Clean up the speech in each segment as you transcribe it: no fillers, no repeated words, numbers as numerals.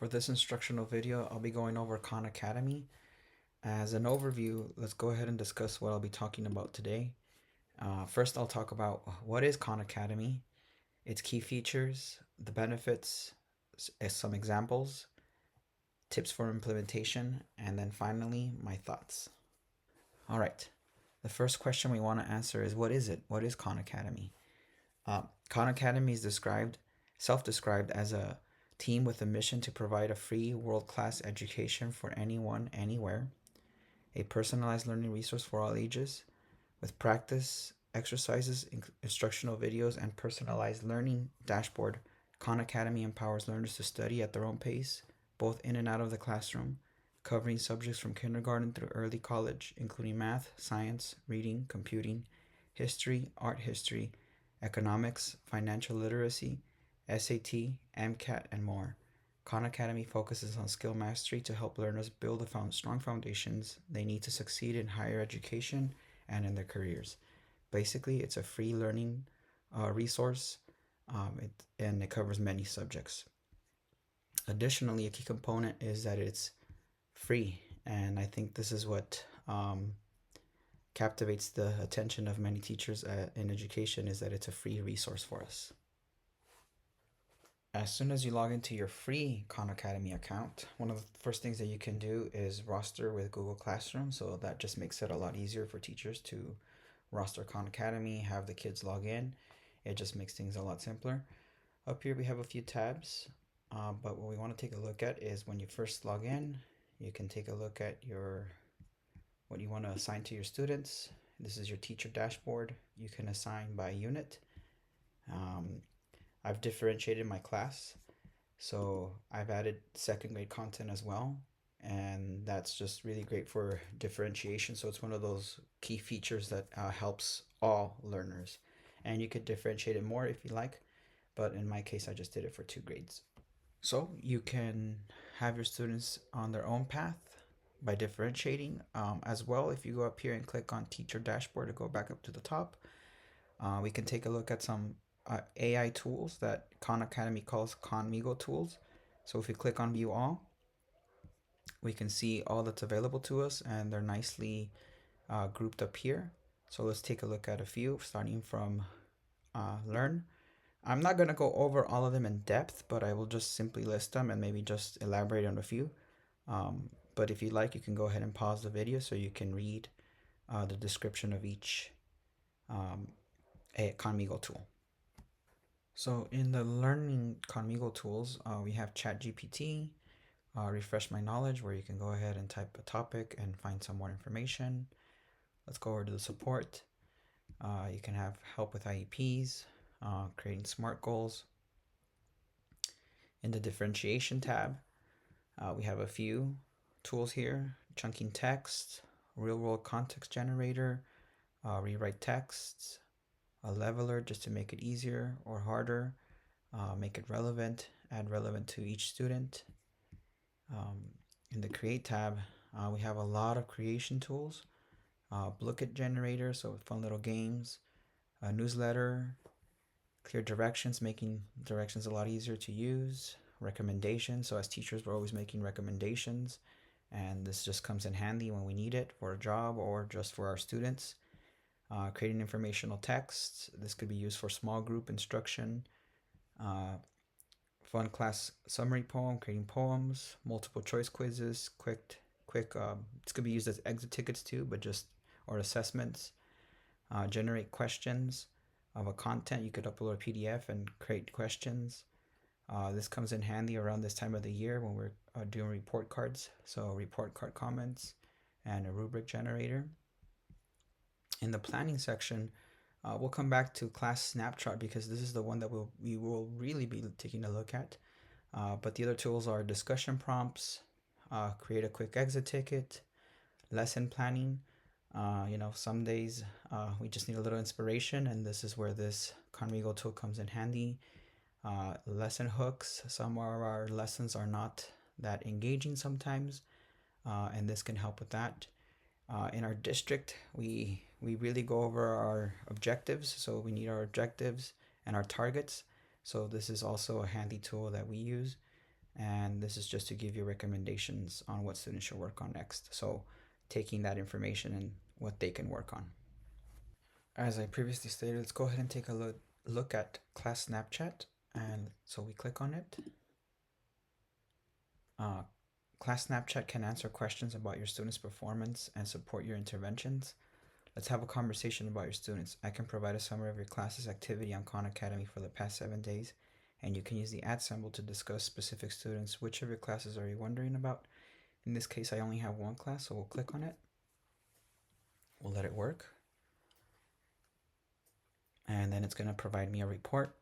For this instructional video, I'll be going over Khan Academy. As an overview, let's go ahead and discuss what I'll be talking about today. First, I'll talk about what is Khan Academy, its key features, the benefits, some examples, tips for implementation, and then finally, my thoughts. All right, the first question we want to answer is what is it? What is Khan Academy? Khan Academy is self-described as a team with a mission to provide a free, world-class education for anyone, anywhere, a personalized learning resource for all ages, with practice, exercises, instructional videos, and personalized learning dashboard. Khan Academy empowers learners to study at their own pace, both in and out of the classroom, covering subjects from kindergarten through early college, including math, science, reading, computing, history, art history, economics, financial literacy, SAT, MCAT, and more. Khan Academy focuses on skill mastery to help learners build the strong foundations they need to succeed in higher education and in their careers. Basically, it's a free learning resource, and it covers many subjects. Additionally, a key component is that it's free, and I think this is what captivates the attention of many teachers in education, is that it's a free resource for us. As soon as you log into your free Khan Academy account, one of the first things that you can do is roster with Google Classroom. So that just makes it a lot easier for teachers to roster Khan Academy, have the kids log in. It just makes things a lot simpler. Up here we have a few tabs, but what we want to take a look at is when you first log in, you can take a look at what you want to assign to your students. This is your teacher dashboard. You can assign by unit. I've differentiated my class, so I've added second grade content as well, and that's just really great for differentiation. So it's one of those key features that helps all learners, and you could differentiate it more if you like, but in my case I just did it for 2 grades. So you can have your students on their own path by differentiating. As well, if you go up here and click on teacher dashboard to go back up to the top, we can take a look at some AI tools that Khan Academy calls Khanmigo tools. So if we click on view all, we can see all that's available to us, and they're nicely grouped up here. So let's take a look at a few, starting from learn. I'm not going to go over all of them in depth, but I will just simply list them and maybe just elaborate on a few. But if you like, you can go ahead and pause the video so you can read the description of each Khanmigo tool. So in the learning Khanmigo tools, we have ChatGPT, Refresh My Knowledge, where you can go ahead and type a topic and find some more information. Let's go over to the support. You can have help with IEPs, creating SMART goals. In the differentiation tab, we have a few tools here: chunking text, real world context generator, rewrite texts, a leveler just to make it easier or harder, make it relevant, add relevant to each student. In the create tab, we have a lot of creation tools, Blooket generator, so fun little games, a newsletter, clear directions, making directions a lot easier to use, recommendations. So as teachers, we're always making recommendations, and this just comes in handy when we need it for a job or just for our students. Creating informational texts. This could be used for small group instruction. Fun class summary poem, creating poems, multiple choice quizzes, quick. This could be used as exit tickets too, but or assessments. Generate questions of a content. You could upload a PDF and create questions. This comes in handy around this time of the year when we're doing report cards. So report card comments and a rubric generator. In the planning section, we'll come back to class snapshot because this is the one that we will really be taking a look at. But the other tools are discussion prompts, create a quick exit ticket, lesson planning. Some days we just need a little inspiration, and this is where this Khanmigo tool comes in handy. Lesson hooks. Some of our lessons are not that engaging sometimes, and this can help with that. In our district, we really go over our objectives, so we need our objectives and our targets. So this is also a handy tool that we use. And this is just to give you recommendations on what students should work on next. So taking that information and what they can work on. As I previously stated, let's go ahead and take a look at class Snapchat. And so we click on it. Uh, class Snapchat can answer questions about your students' performance and support your interventions. Let's have a conversation about your students. I can provide a summary of your class's activity on Khan Academy for the past 7 days, and you can use the at symbol to discuss specific students. Which of your classes are you wondering about? In this case, I only have one class, so we'll click on it. We'll let it work. And then it's going to provide me a report.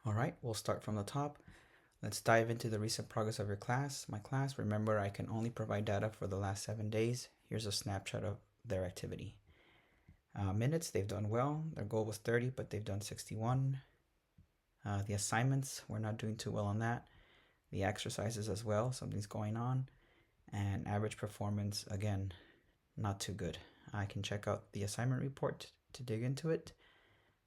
All right, we'll start from the top. Let's dive into the recent progress of your class. My class, remember, I can only provide data for the last 7 days. Here's a snapshot of their activity. Minutes, they've done well. Their goal was 30, but they've done 61. The assignments, we're not doing too well on that. The exercises as well, something's going on. And average performance, again, not too good. I can check out the assignment report to dig into it.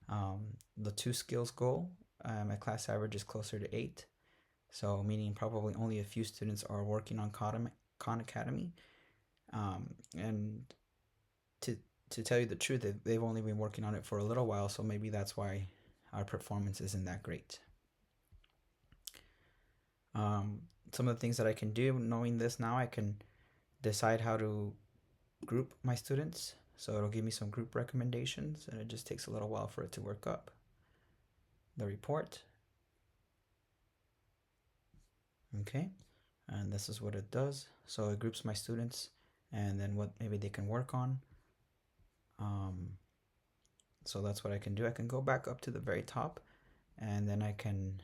The 2 skills goal, my class average is closer to 8. So meaning probably only a few students are working on Khan Academy. And to tell you the truth, they've only been working on it for a little while, so maybe that's why our performance isn't that great. Some of the things that I can do, knowing this now, I can decide how to group my students. So it'll give me some group recommendations, and it just takes a little while for it to work up. The report. Okay, and this is what it does. So it groups my students and then what maybe they can work on. So that's what I can do. I can go back up to the very top, and then I can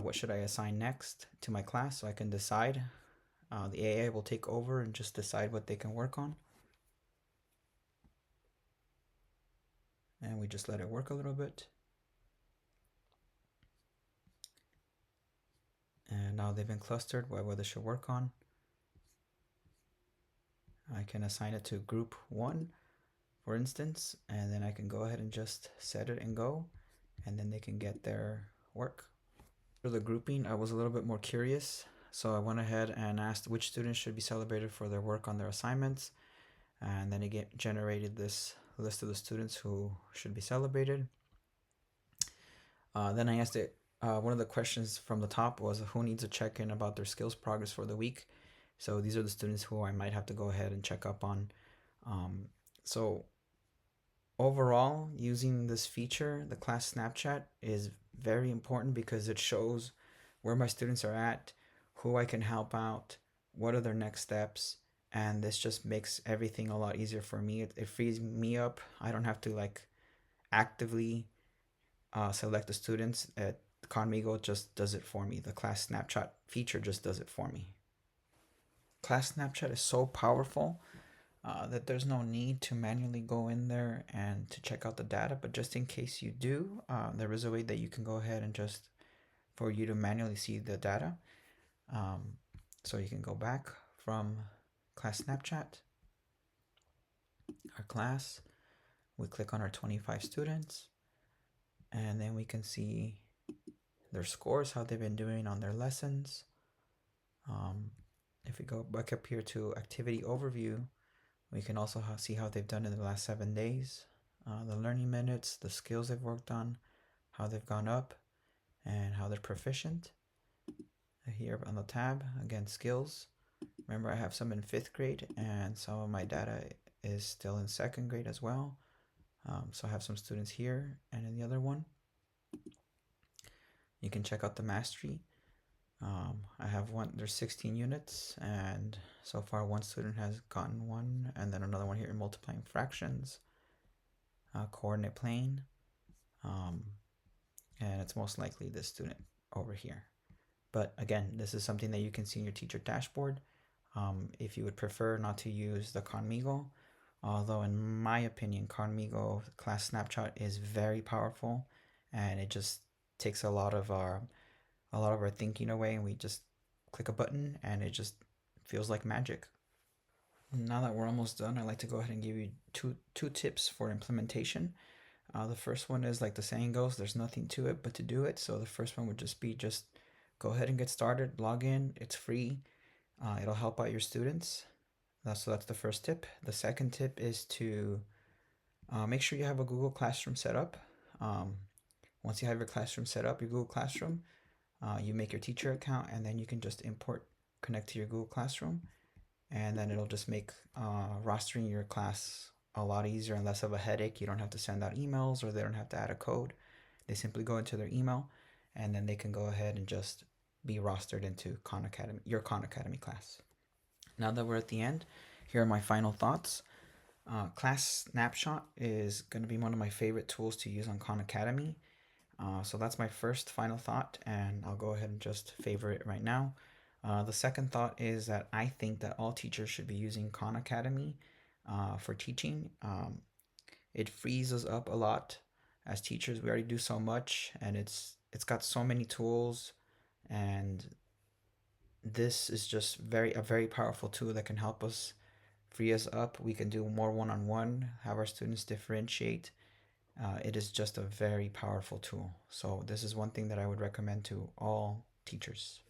what should I assign next to my class, so I can decide. The AI will take over and just decide what they can work on. And we just let it work a little bit. And now they've been clustered, what they should work on. I can assign it to group 1, for instance, and then I can go ahead and just set it and go, and then they can get their work. For the grouping, I was a little bit more curious, so I went ahead and asked which students should be celebrated for their work on their assignments, and then it generated this list of the students who should be celebrated. Then I asked it, one of the questions from the top was who needs a check-in about their skills progress for the week. So these are the students who I might have to go ahead and check up on. So overall, using this feature, the class Snapchat, is very important because it shows where my students are at, who I can help out, what are their next steps, and this just makes everything a lot easier for me. It frees me up. I don't have to like actively select the students. Conmigo just does it for me. The class Snapchat feature just does it for me. Class Snapchat is so powerful that there's no need to manually go in there and to check out the data. But just in case you do, there is a way that you can go ahead and just for you to manually see the data. So you can go back from class Snapchat, our class. We click on our 25 students, and then we can see their scores, how they've been doing on their lessons. If we go back up here to activity overview, we can also see how they've done in the last 7 days, the learning minutes, the skills they've worked on, how they've gone up, and how they're proficient. Here on the tab, again, skills. Remember, I have some in 5th grade, and some of my data is still in 2nd grade as well. So I have some students here and in the other one. You can check out the mastery. I have one, there's 16 units, and so far one student has gotten one, and then another one here in multiplying fractions, coordinate plane, and it's most likely this student over here. But again, this is something that you can see in your teacher dashboard. If you would prefer not to use the Conmigo, although in my opinion, Conmigo class snapshot is very powerful, and it just takes a lot of our thinking away, and we just click a button and it just feels like magic. Now that we're almost done, I'd like to go ahead and give you two tips for implementation. The first one is like the saying goes, there's nothing to it but to do it. So the first one would just be just go ahead and get started, log in, it's free. It'll help out your students. So that's the first tip. The second tip is to make sure you have a Google Classroom set up. Um, Once you have your classroom set up, your Google Classroom, you make your teacher account, and then you can just connect to your Google Classroom, and then it'll just make rostering your class a lot easier and less of a headache. You don't have to send out emails, or they don't have to add a code. They simply go into their email, and then they can go ahead and just be rostered into Khan Academy, your Khan Academy class. Now that we're at the end, here are my final thoughts. Class Snapshot is going to be one of my favorite tools to use on Khan Academy. So that's my first final thought, and I'll go ahead and just favor it right now. The second thought is that I think that all teachers should be using Khan Academy for teaching. It frees us up a lot as teachers. We already do so much, and it's got so many tools, and this is just a very powerful tool that can help us free us up. We can do more one-on-one, have our students differentiate. It is just a very powerful tool. So this is one thing that I would recommend to all teachers.